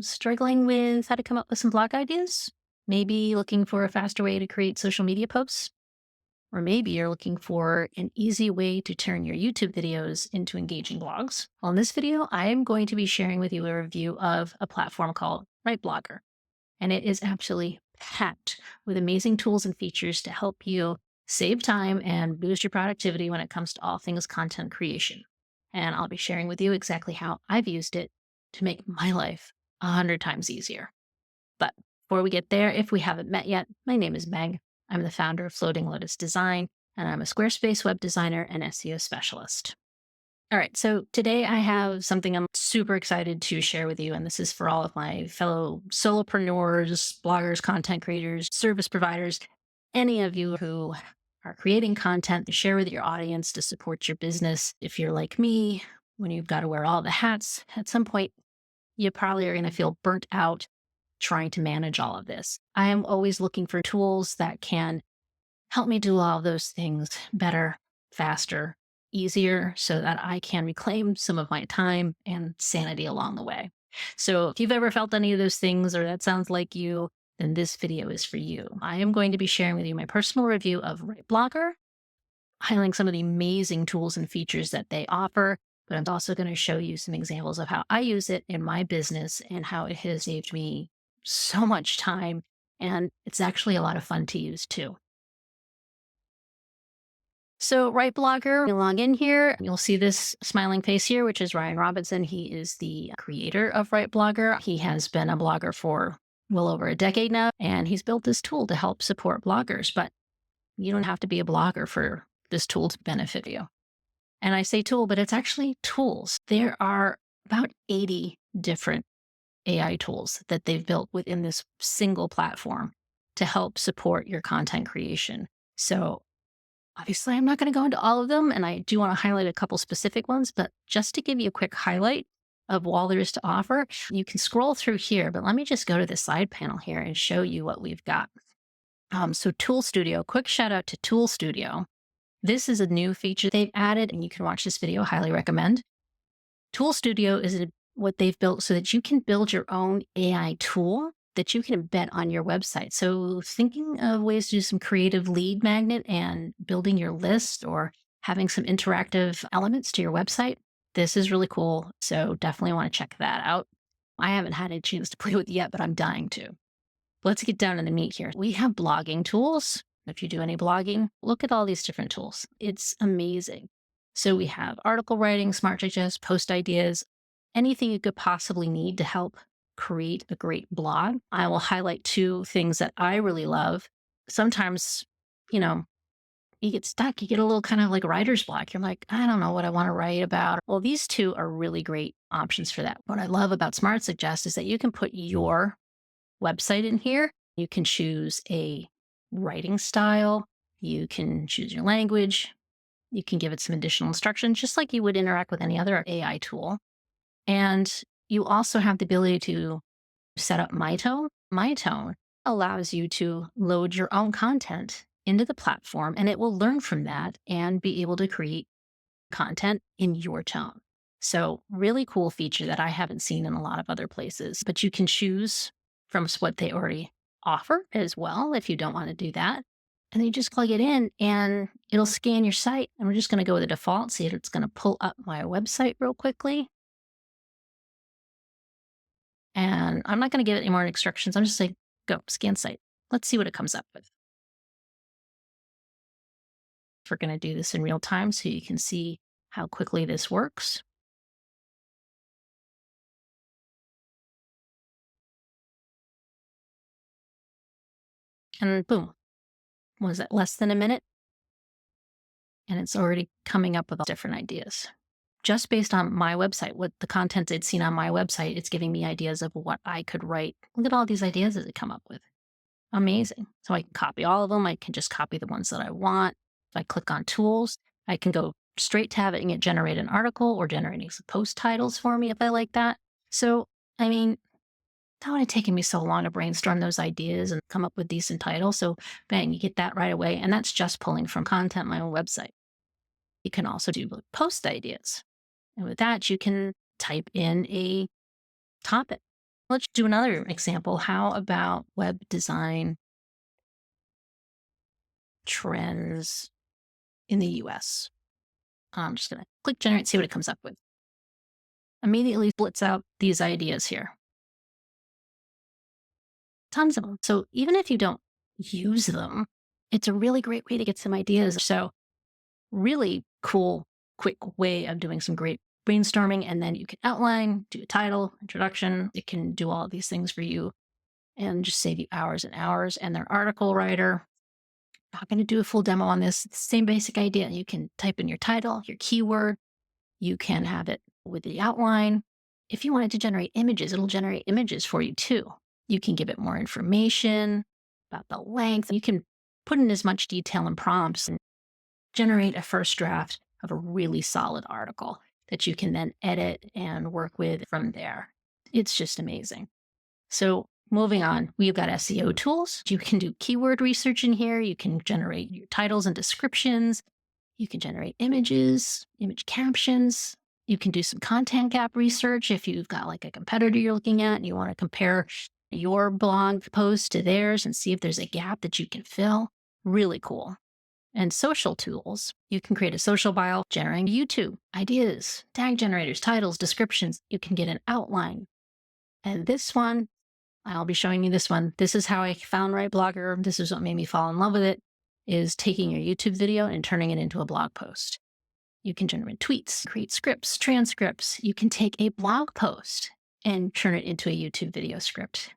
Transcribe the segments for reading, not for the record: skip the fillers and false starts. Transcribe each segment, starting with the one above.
Struggling with how to come up with some blog ideas? Maybe looking for a faster way to create social media posts? Or maybe you're looking for an easy way to turn your YouTube videos into engaging blogs. Well, in this video, I am going to be sharing with you a review of a platform called RightBlogger. And it is absolutely packed with amazing tools and features to help you save time and boost your productivity when it comes to all things content creation. And I'll be sharing with you exactly how I've used it to make my life 100 times easier. But before we get there, if we haven't met yet, my name is Meg. I'm the founder of Floating Lotus Design, and I'm a Squarespace web designer and SEO specialist. All right, so today I have something I'm super excited to share with you, and this is for all of my fellow solopreneurs, bloggers, content creators, service providers, any of you who are creating content to share with your audience to support your business. If you're like me, when you've got to wear all the hats, at some point, you probably are going to feel burnt out trying to manage all of this. I am always looking for tools that can help me do all of those things better, faster, easier, so that I can reclaim some of my time and sanity along the way. So if you've ever felt any of those things or that sounds like you, then this video is for you. I am going to be sharing with you my personal review of RightBlogger, highlighting some of the amazing tools and features that they offer, but I'm also going to show you some examples of how I use it in my business and how it has saved me so much time. And it's actually a lot of fun to use too. So RightBlogger, you log in here, you'll see this smiling face here, which is Ryan Robinson. He is the creator of RightBlogger. He has been a blogger for well over a decade now, and he's built this tool to help support bloggers. But you don't have to be a blogger for this tool to benefit you. And I say tool, but it's actually tools. There are about 80 different AI tools that they've built within this single platform to help support your content creation. So obviously, I'm not going to go into all of them, and I do want to highlight a couple specific ones, but just to give you a quick highlight of all there is to offer, you can scroll through here, but let me just go to the side panel here and show you what we've got. So Tool Studio, quick shout out to Tool Studio. This is a new feature they've added, and you can watch this video, highly recommend. Tool Studio is what they've built so that you can build your own AI tool that you can embed on your website. So thinking of ways to do some creative lead magnet and building your list or having some interactive elements to your website, this is really cool. So definitely want to check that out. I haven't had a chance to play with it yet, but I'm dying to. Let's get down to the meat here. We have blogging tools. If you do any blogging, look at all these different tools. It's amazing. So we have article writing, smart digest, post ideas, anything you could possibly need to help create a great blog. I will highlight two things that I really love. Sometimes, you get stuck, you get a little kind of like writer's block. You're like, I don't know what I want to write about. Well, these two are really great options for that. What I love about Smart Suggest is that you can put your website in here. You can choose a writing style. You can choose your language. You can give it some additional instructions, just like you would interact with any other AI tool. And you also have the ability to set up My Tone. My Tone allows you to load your own content into the platform, and it will learn from that and be able to create content in your tone. So really cool feature that I haven't seen in a lot of other places, but you can choose from what they already offer as well if you don't want to do that. And then you just plug it in and it'll scan your site. And we're just going to go with the default, see if it's going to pull up my website real quickly. And I'm not going to give it any more instructions. I'm just saying, go scan site. Let's see what it comes up with. We're going to do this in real time so you can see how quickly this works. And boom, was it less than a minute? And it's already coming up with all different ideas. Just based on my website, what the content I'd seen on my website, it's giving me ideas of what I could write. Look at all these ideas that it come up with. Amazing. So I can copy all of them. I can just copy the ones that I want. If I click on tools, I can go straight to having it generate an article or generating some post titles for me if I like that. So, that would have taken me so long to brainstorm those ideas and come up with decent titles. So bang, you get that right away. And that's just pulling from content on my own website. You can also do post ideas. And with that, you can type in a topic Let's do another example. How about web design trends in the US? I'm just going to click generate, see what it comes up with. Immediately splits out these ideas here. Tons of them. So even if you don't use them, it's a really great way to get some ideas. So really cool, quick way of doing some great brainstorming. And then you can outline, do a title, introduction. It can do all of these things for you and just save you hours and hours. And their article writer, not going to do a full demo on this. It's the same basic idea. You can type in your title, your keyword. You can have it with the outline. If you wanted to generate images, it'll generate images for you too. You can give it more information about the length. You can put in as much detail and prompts and generate a first draft of a really solid article that you can then edit and work with from there. It's just amazing. So moving on, we've got SEO tools. You can do keyword research in here. You can generate your titles and descriptions. You can generate images, image captions. You can do some content gap research if you've got like a competitor you're looking at and you want to compare your blog post to theirs and see if there's a gap that you can fill. Really cool. And social tools. You can create a social bio, generating YouTube ideas, tag generators, titles, descriptions. You can get an outline. And this one, I'll be showing you this one. This is how I found RightBlogger. This is what made me fall in love with it, is taking your YouTube video and turning it into a blog post. You can generate tweets, create scripts, transcripts. You can take a blog post and turn it into a YouTube video script.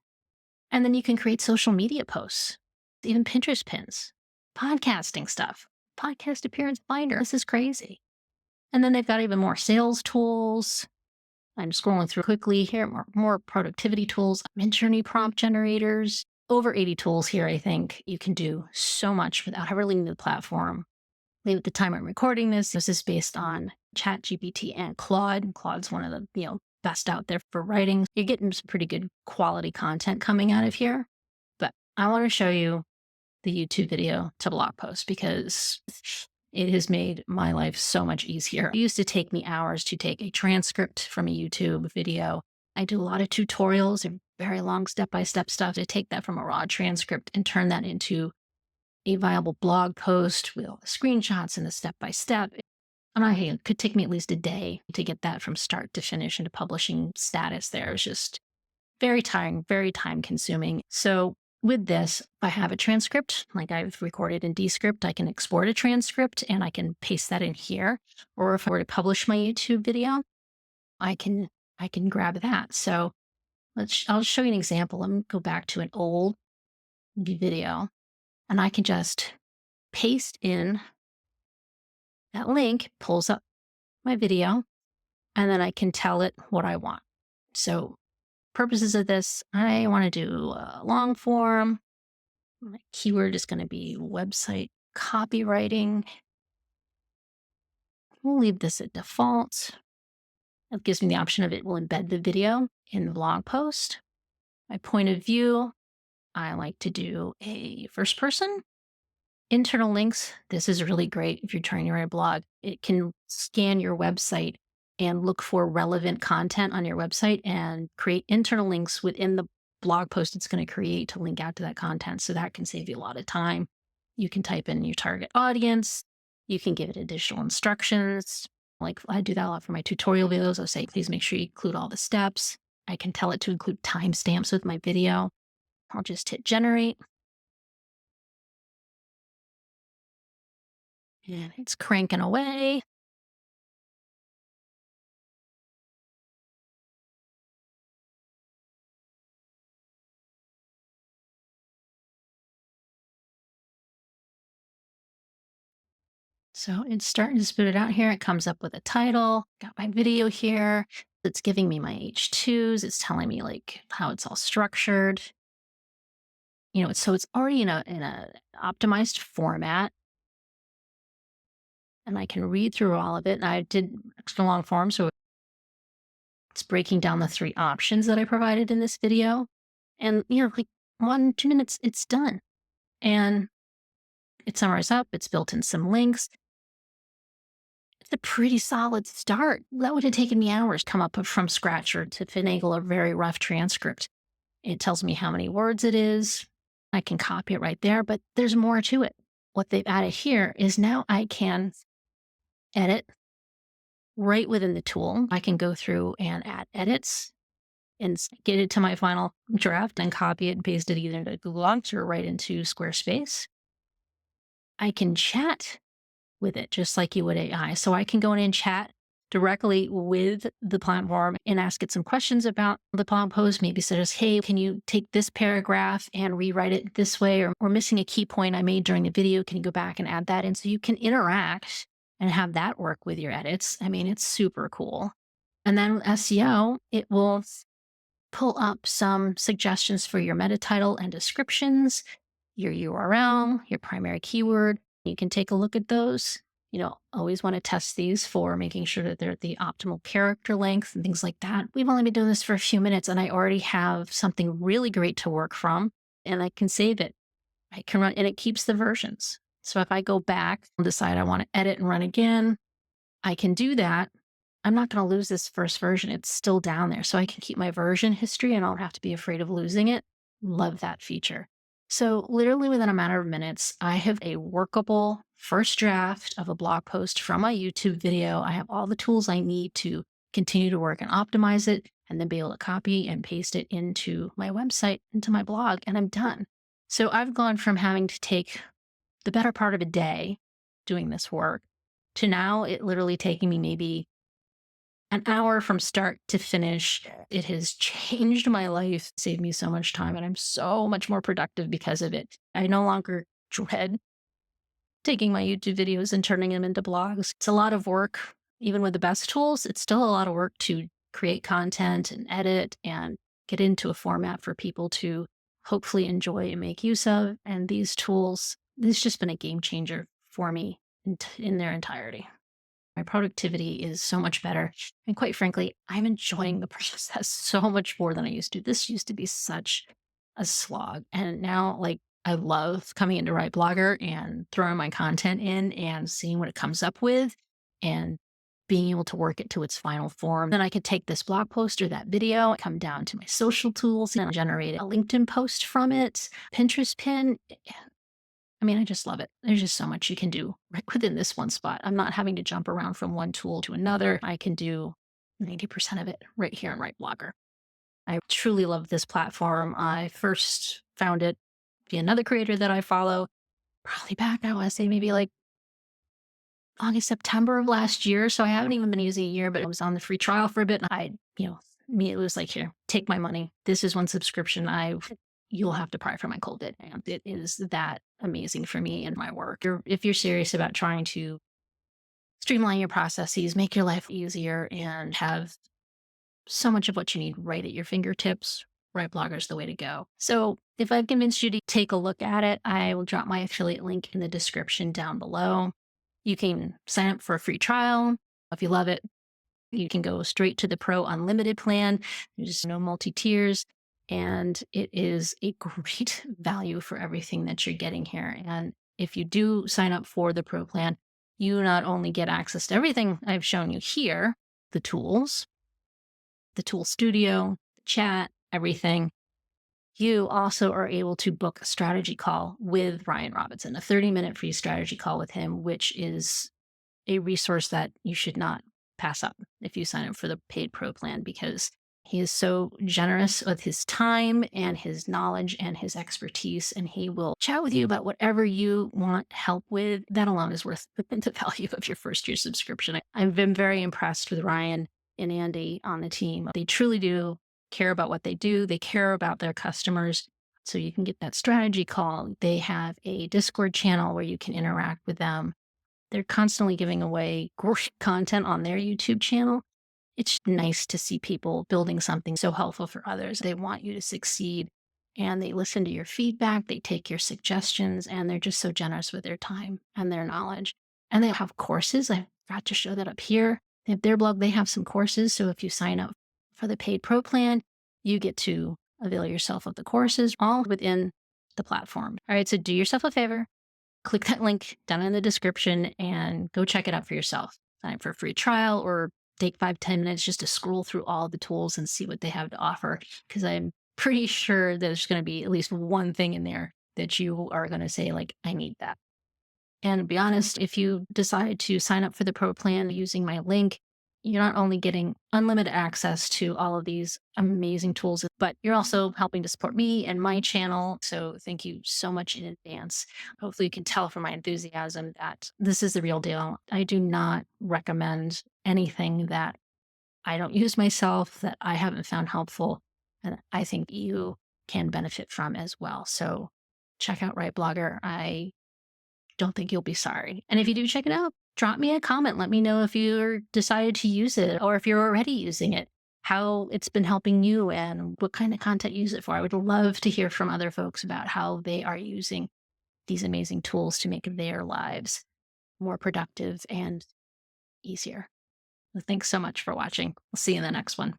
And then you can create social media posts, even Pinterest pins, podcasting stuff, podcast appearance finder. This is crazy. And then they've got even more sales tools. I'm scrolling through quickly here, more productivity tools, mid-journey prompt generators, over 80 tools here, I think. You can do so much without ever leaving the platform. At the time I'm recording this is based on ChatGPT and Claude. Claude's one of the best out there for writing. You're getting some pretty good quality content coming out of here. But I want to show you the YouTube video to blog post because it has made my life so much easier. It used to take me hours to take a transcript from a YouTube video. I do a lot of tutorials and very long step-by-step stuff to take that from a raw transcript and turn that into a viable blog post with all the screenshots and the step-by-step. And it could take me at least a day to get that from start to finish into publishing status there. It's just very tiring, very time consuming. So with this, if I have a transcript, like I've recorded in Descript, I can export a transcript and I can paste that in here. Or if I were to publish my YouTube video, I can grab that. So I'll show you an example. Let me go back to an old video and I can just paste in that link, pulls up my video, and then I can tell it what I want. So purposes of this, I want to do a long form. My keyword is going to be website copywriting. We'll leave this at default. It gives me the option of it will embed the video in the blog post. My point of view, I like to do a first person. Internal links, this is really great if you're trying to write a blog. It can scan your website and look for relevant content on your website and create internal links within the blog post it's going to create to link out to that content. So that can save you a lot of time. You can type in your target audience. You can give it additional instructions. Like I do that a lot for my tutorial videos. I'll say, please make sure you include all the steps. I can tell it to include timestamps with my video. I'll just hit generate. And it's cranking away. So it's starting to spit it out here. It comes up with a title. Got my video here. It's giving me my H2s. It's telling me like how it's all structured. So it's already in a optimized format. And I can read through all of it. And I did extra long form, so it's breaking down the 3 options that I provided in this video. And like 1-2 minutes, it's done. And it summarizes up. It's built in some links. It's a pretty solid start. That would have taken me hours to come up with from scratch or to finagle a very rough transcript. It tells me how many words it is. I can copy it right there, but there's more to it. What they've added here is now I can edit right within the tool. I can go through and add edits and get it to my final draft and copy it and paste it either into Google Docs or right into Squarespace. I can chat with it just like you would AI. So I can go in and chat directly with the platform and ask it some questions about the blog post, maybe suggest, hey, can you take this paragraph and rewrite it this way? Or we're missing a key point I made during the video. Can you go back and add that in? So you can interact and have that work with your edits. I mean, it's super cool. And then with SEO, it will pull up some suggestions for your meta title and descriptions, your URL, your primary keyword. You can take a look at those. Always want to test these for making sure that they're at the optimal character length and things like that. We've only been doing this for a few minutes and I already have something really great to work from and I can save it. I can run and it keeps the versions. So if I go back and decide I want to edit and run again, I can do that. I'm not going to lose this first version. It's still down there. So I can keep my version history and I don't have to be afraid of losing it. Love that feature. So literally within a matter of minutes, I have a workable first draft of a blog post from my YouTube video. I have all the tools I need to continue to work and optimize it and then be able to copy and paste it into my website, into my blog, and I'm done. So I've gone from having to take the better part of a day doing this work to now it literally taking me maybe an hour from start to finish. It has changed my life, saved me so much time, and I'm so much more productive because of it. I no longer dread taking my YouTube videos and turning them into blogs. It's a lot of work. Even with the best tools, it's still a lot of work to create content and edit and get into a format for people to hopefully enjoy and make use of. And these tools, this has just been a game changer for me in their entirety. My productivity is so much better. And quite frankly, I'm enjoying the process so much more than I used to. This used to be such a slog. And now, I love coming into RightBlogger and throwing my content in and seeing what it comes up with and being able to work it to its final form. Then I could take this blog post or that video, come down to my social tools and generate a LinkedIn post from it, Pinterest pin. I mean, I just love it. There's just so much you can do right within this one spot. I'm not having to jump around from one tool to another. I can do 90% of it right here in RightBlogger. I truly love this platform. I first found it via another creator that I follow, probably back, I want to say maybe like August, September of last year. So I haven't even been using a year, but I was on the free trial for a bit. And immediately was like, here, take my money. This is one subscription you'll have to pry from my cold dead hand. It is that amazing for me and my work. If you're serious about trying to streamline your processes, make your life easier, and have so much of what you need right at your fingertips, RightBlogger is the way to go. So if I've convinced you to take a look at it, I will drop my affiliate link in the description down below. You can sign up for a free trial. If you love it, you can go straight to the Pro Unlimited plan. There's no multi-tiers. And it is a great value for everything that you're getting here. And if you do sign up for the Pro plan, you not only get access to everything I've shown you here, the tools, the tool studio, the chat, everything, you also are able to book a strategy call with Ryan Robinson, a 30-minute free strategy call with him, which is a resource that you should not pass up if you sign up for the paid Pro plan, because he is so generous with his time and his knowledge and his expertise, and he will chat with you about whatever you want help with. That alone is worth the value of your first year subscription. I've been very impressed with Ryan and Andy on the team. They truly do care about what they do. They care about their customers. So you can get that strategy call. They have a Discord channel where you can interact with them. They're constantly giving away great content on their YouTube channel. It's nice to see people building something so helpful for others. They want you to succeed and they listen to your feedback. They take your suggestions and they're just so generous with their time and their knowledge. And they have courses. I forgot to show that up here. They have their blog. They have some courses. So if you sign up for the paid Pro plan, you get to avail yourself of the courses all within the platform. All right. So do yourself a favor, click that link down in the description and go check it out for yourself. sign up for a free trial or take 5, 10 minutes just to scroll through all the tools and see what they have to offer. Because I'm pretty sure there's going to be at least one thing in there that you are going to say, like, I need that. And to be honest, if you decide to sign up for the pro plan using my link, you're not only getting unlimited access to all of these amazing tools, but you're also helping to support me and my channel. So thank you so much in advance. Hopefully, you can tell from my enthusiasm that this is the real deal. I do not recommend anything that I don't use myself, that I haven't found helpful, and I think you can benefit from as well. So check out RightBlogger. I don't think you'll be sorry. And if you do check it out, drop me a comment. Let me know if you're decided to use it or if you're already using it, how it's been helping you and what kind of content you use it for. I would love to hear from other folks about how they are using these amazing tools to make their lives more productive and easier. Well, thanks so much for watching. We'll see you in the next one.